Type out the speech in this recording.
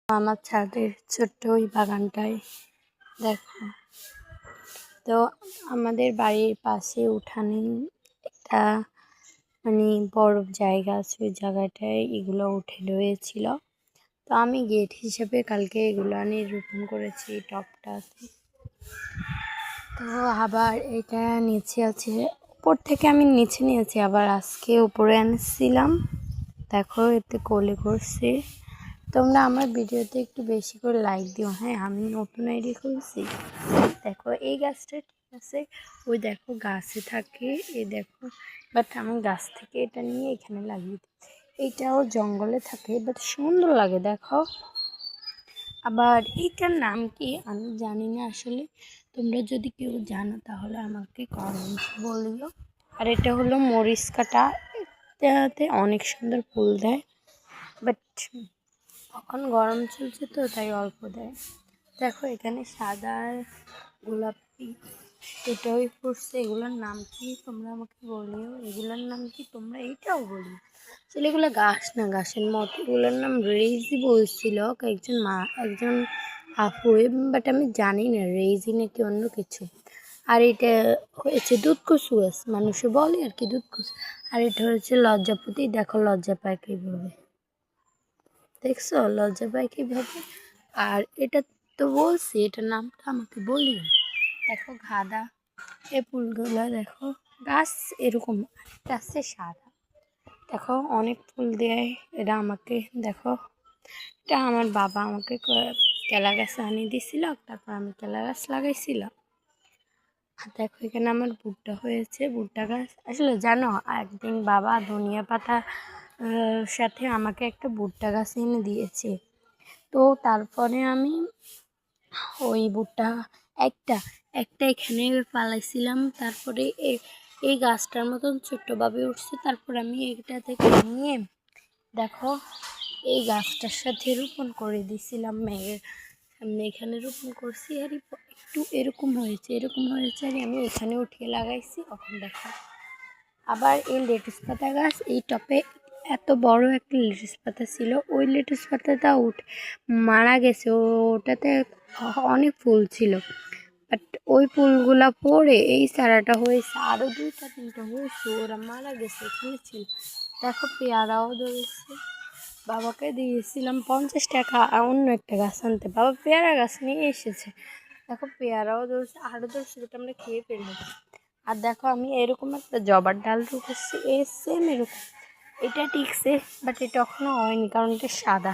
আমার ছাদের ছোট্ট ওই বাগানটায় দেখো। তো আমাদের বাড়ির পাশে উঠানে একটা মানে বড় জায়গা আছে, ওই জায়গাটায় এগুলো উঠে রয়েছিল। তো আমি গেট হিসেবে কালকে এগুলো আনি রোপণ করেছি টবটাতে। তো আবার এটা নিচে আছে, উপর থেকে আমি নিচে নিয়েছি, আবার আজকে উপরে আনছিলাম। দেখো এতে কোলে করছে। তোমরা আমার ভিডিওতে একটু বেশি করে লাইক দিও। হ্যাঁ, আমি নতুন আইডি খুলছি। দেখো এই গাছটা ঠিক আছে, ওই দেখো গাছে থাকে, এই দেখো। বাট আমি গাছ থেকে এটা নিয়ে এখানে লাগিয়ে দিই। এইটাও জঙ্গলে থাকে, বাট সুন্দর লাগে দেখো। আবার এইটার নাম কি আমি জানি না আসলে, তোমরা যদি কেউ জানো তাহলে আমাকে কমেন্টে বলিও। আর এটা হলো মরিচ কাটা, এটাতে অনেক সুন্দর ফুল দেয়, বাট এখন গরম চলছে তো তাই অল্প দেয়। দেখো এখানে সাদা আর গোলাপি এটাই ফুটছে। এগুলোর নাম কি তোমরা আমাকে বলিও, এগুলোর নাম কি তোমরা এইটাও বলিও। আসলে এগুলো গাছ না, গাছের মতো। এগুলোর নাম রেইজি বলছিল একজন আপু, বাট আমি জানি না রেইজি নাকি অন্য কিছু। আর এটা হয়েছে দুধকচু গাছ, মানুষে বলে আর কি দুধকচু। আর এটা হচ্ছে লজ্জাপতি। দেখো লজ্জা পায় কীভাবে, দেখছো লজ্জা পায় কীভাবে। আর এটা তো বলছি, এটার নামটা আমাকে বলিও। দেখো গাঁদা, এই ফুলগুলো দেখো, গাছ এরকম গাছে সাদা। দেখো অনেক ফুল দেয় এটা আমাকে। দেখো এটা আমার বাবা আমাকে কেলা গাছ আনিয়ে দিয়েছিল, তারপর আমি কেলা গাছ লাগাইছিলাম। আর দেখো এখানে আমার ভুট্টা হয়েছে, ভুট্টা গাছ। আসলে জানো একদিন বাবা ধনিয়া পাতা সাথে আমাকে একটা ভুট্টা গাছ এনে দিয়েছে। তো তারপরে আমি ওই ভুট্টা একটা একটা এখানে পালাইছিলাম। তারপরে এই গাছটার মতন ছোট্টভাবে উঠছে। তারপর আমি এটা থেকে নিয়ে দেখো এই গাছটার সাথে রোপণ করে দিয়েছিলাম। মেঘের সামনে এখানে রোপণ করছি, আর একটু এরকম হয়েছে আর আমি এখানে উঠিয়ে লাগাইছি। এখন দেখো আবার এই লেটুস পাতা গাছ, এই টপে এত বড় একটা লেটুস পাতা ছিল, ওই লেটুস পাতাটা মারা গেছে। ওটাতে অনেক ফুল ছিল, বাট ওই ফুলগুলা পড়ে এই চারাটা হয়েছে। আরও 2-3টা হয়েছে, ওরা মারা গেছে, এখানে ছিল। দেখো পেয়ারাও ধরেছে, বাবাকে দিয়েছিলাম 50 টাকা অন্য একটা গাছ আনতে, বাবা পেয়ারা গাছ নিয়ে এসেছে। দেখো পেয়ারাও ধরছে, আরও ধরছে, যেটা আমরা খেয়ে ফেলি। আর দেখো আমি এরকম একটা জবার ডাল ঢুকেছি, সেম এরকম। এটা টিকছে, বাট এটা এখনও হয়নি কারণ এটা সাদা।